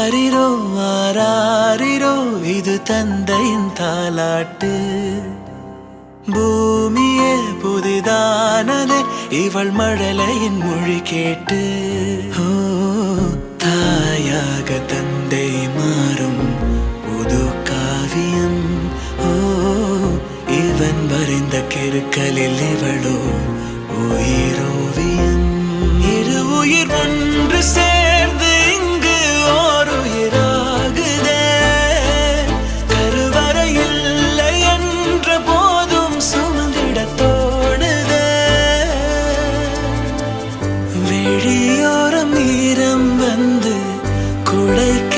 ஆரிரோ ஆராரிரோ இது தந்தையின் தாலாட்டு. பூமியே புதிதானதே இவள் மழலையின் மொழி கேட்டு. ஓ தாயாக தந்தை மாறும் புது காவியம். ஓ இவன் வரைந்த கிறுக்கலில் இவளோ உயிரோவியம். இரு உயிர் ஒன்று சேர்ந்து இங்கு ஓர் உயிராகுதே. கருவறை இல்லை என்ற போதும் சுமந்திட தோணுதே. விழியோரம் ஈரம் வந்து குழைக்க